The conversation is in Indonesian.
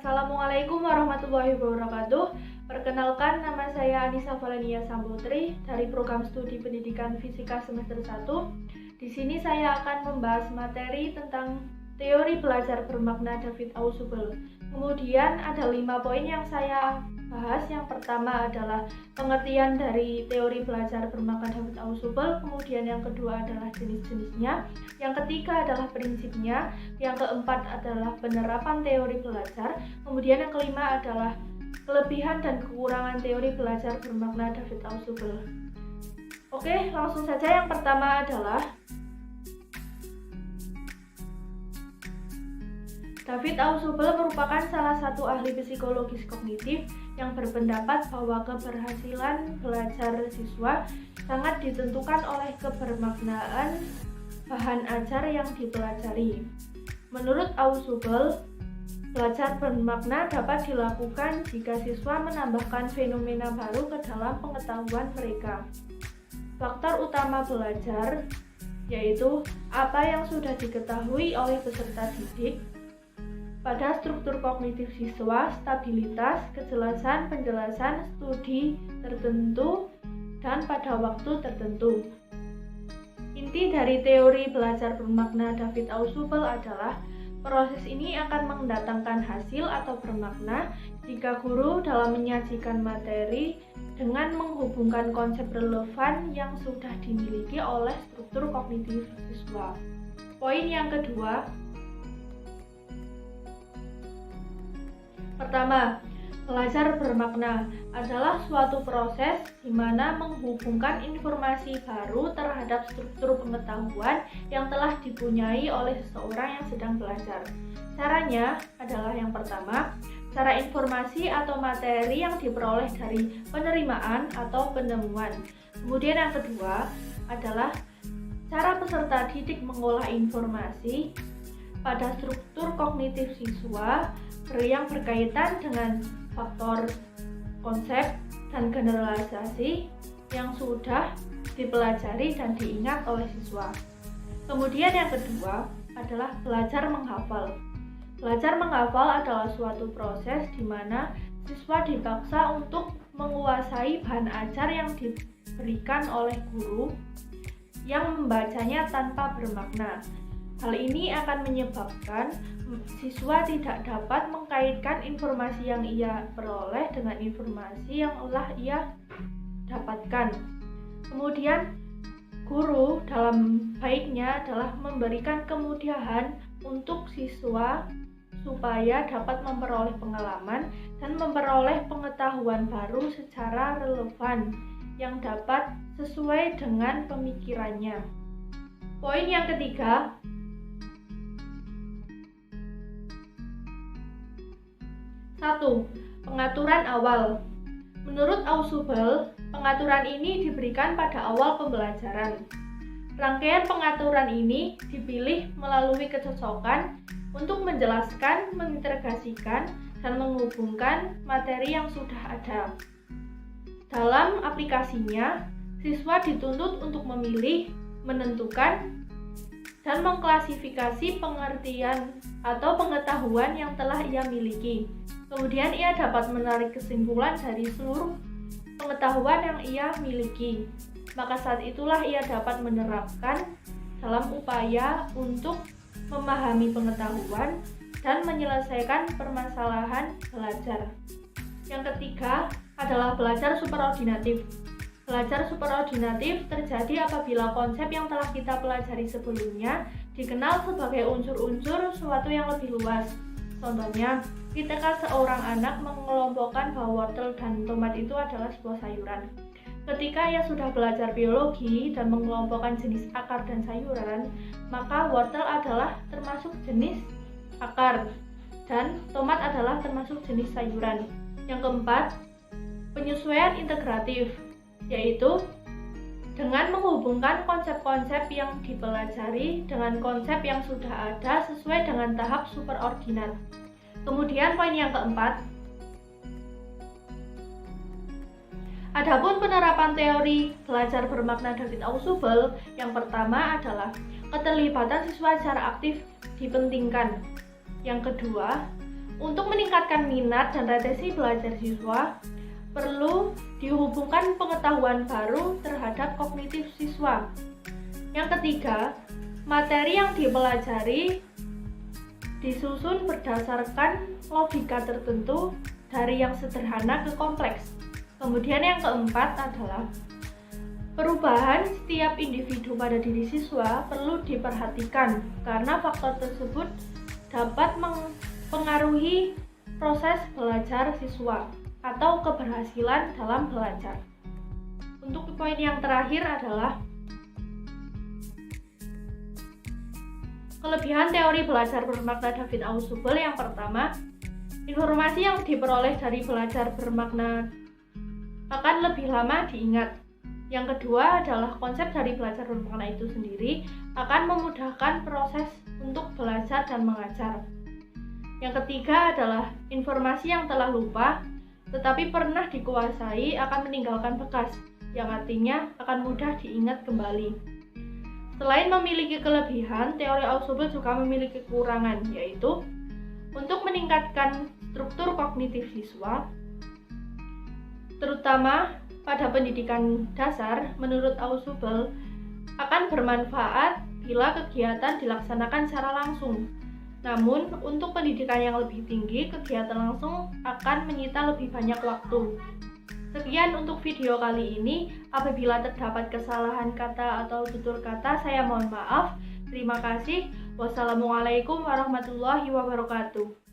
Assalamualaikum warahmatullahi wabarakatuh. Perkenalkan, nama saya Anissa Valenia Sambutri dari Program Studi Pendidikan Fisika semester 1. Di sini saya akan membahas materi tentang teori belajar bermakna David Ausubel. Kemudian ada 5 poin yang saya bahas. Yang pertama adalah pengertian dari teori belajar bermakna David Ausubel. Kemudian yang kedua adalah jenis-jenisnya. Yang ketiga adalah prinsipnya. Yang keempat adalah penerapan teori belajar. Kemudian yang kelima adalah kelebihan dan kekurangan teori belajar bermakna David Ausubel. Oke, langsung saja. Yang pertama adalah David Ausubel merupakan salah satu ahli psikologis kognitif yang berpendapat bahwa keberhasilan belajar siswa sangat ditentukan oleh kebermaknaan bahan ajar yang dipelajari. Menurut Ausubel, belajar bermakna dapat dilakukan jika siswa menambahkan fenomena baru ke dalam pengetahuan mereka. Faktor utama belajar yaitu apa yang sudah diketahui oleh peserta didik pada struktur kognitif siswa, stabilitas, kejelasan, penjelasan, studi tertentu, dan pada waktu tertentu. Inti dari teori belajar bermakna David Ausubel adalah proses ini akan mendatangkan hasil atau bermakna jika guru dalam menyajikan materi dengan menghubungkan konsep relevan yang sudah dimiliki oleh struktur kognitif siswa. Poin yang kedua, pertama, belajar bermakna adalah suatu proses di mana menghubungkan informasi baru terhadap struktur pengetahuan yang telah dipunyai oleh seseorang yang sedang belajar. Caranya adalah yang pertama, cara informasi atau materi yang diperoleh dari penerimaan atau penemuan. Kemudian yang kedua adalah cara peserta didik mengolah informasi pada struktur kognitif siswa yang berkaitan dengan faktor konsep dan generalisasi yang sudah dipelajari dan diingat oleh siswa. Kemudian yang kedua adalah belajar menghafal. Belajar menghafal adalah suatu proses di mana siswa dipaksa untuk menguasai bahan ajar yang diberikan oleh guru yang membacanya tanpa bermakna. Hal ini akan menyebabkan siswa tidak dapat mengkaitkan informasi yang ia peroleh dengan informasi yang telah ia dapatkan. Kemudian, guru dalam baiknya adalah memberikan kemudahan untuk siswa supaya dapat memperoleh pengalaman dan memperoleh pengetahuan baru secara relevan yang dapat sesuai dengan pemikirannya. Poin yang ketiga, satu, pengaturan awal. Menurut Ausubel, pengaturan ini diberikan pada awal pembelajaran. Rangkaian pengaturan ini dipilih melalui kecocokan untuk menjelaskan, mengintegrasikan, dan menghubungkan materi yang sudah ada. Dalam aplikasinya, siswa dituntut untuk memilih, menentukan, dan mengklasifikasi pengertian atau pengetahuan yang telah ia miliki. Kemudian ia dapat menarik kesimpulan dari seluruh pengetahuan yang ia miliki. Maka saat itulah ia dapat menerapkan dalam upaya untuk memahami pengetahuan dan menyelesaikan permasalahan belajar. Yang ketiga adalah belajar superordinatif. Belajar superordinatif terjadi apabila konsep yang telah kita pelajari sebelumnya dikenal sebagai unsur-unsur sesuatu yang lebih luas. Contohnya, ketika seorang anak mengelompokkan bahwa wortel dan tomat itu adalah sebuah sayuran. Ketika ia sudah belajar biologi dan mengelompokkan jenis akar dan sayuran, maka wortel adalah termasuk jenis akar dan tomat adalah termasuk jenis sayuran. Yang keempat, penyesuaian integratif, yaitu dengan menghubungkan konsep-konsep yang dipelajari dengan konsep yang sudah ada sesuai dengan tahap superordinat. Kemudian poin yang keempat, adapun penerapan teori belajar bermakna David Ausubel, yang pertama adalah keterlibatan siswa secara aktif dipentingkan. Yang kedua, Untuk meningkatkan minat dan retensi belajar siswa, perlu dihubungkan pengetahuan baru terhadap kognitif siswa. Yang ketiga, materi yang dipelajari disusun berdasarkan logika tertentu dari yang sederhana ke kompleks. Kemudian yang keempat adalah perubahan setiap individu pada diri siswa perlu diperhatikan karena faktor tersebut dapat mempengaruhi proses belajar siswa atau keberhasilan dalam belajar. Untuk poin yang terakhir adalah kelebihan teori belajar bermakna David Ausubel. Yang pertama, informasi yang diperoleh dari belajar bermakna akan lebih lama diingat. Yang kedua adalah konsep dari belajar bermakna itu sendiri akan memudahkan proses untuk belajar dan mengajar. Yang ketiga adalah informasi yang telah lupa tetapi pernah dikuasai akan meninggalkan bekas, yang artinya akan mudah diingat kembali. Selain memiliki kelebihan, teori Ausubel juga memiliki kekurangan, yaitu untuk meningkatkan struktur kognitif siswa, terutama pada pendidikan dasar. Menurut Ausubel, akan bermanfaat bila kegiatan dilaksanakan secara langsung. Namun, untuk pendidikan yang lebih tinggi, kegiatan langsung akan menyita lebih banyak waktu. Sekian untuk video kali ini. Apabila terdapat kesalahan kata atau tutur kata, saya mohon maaf. Terima kasih. Wassalamualaikum warahmatullahi wabarakatuh.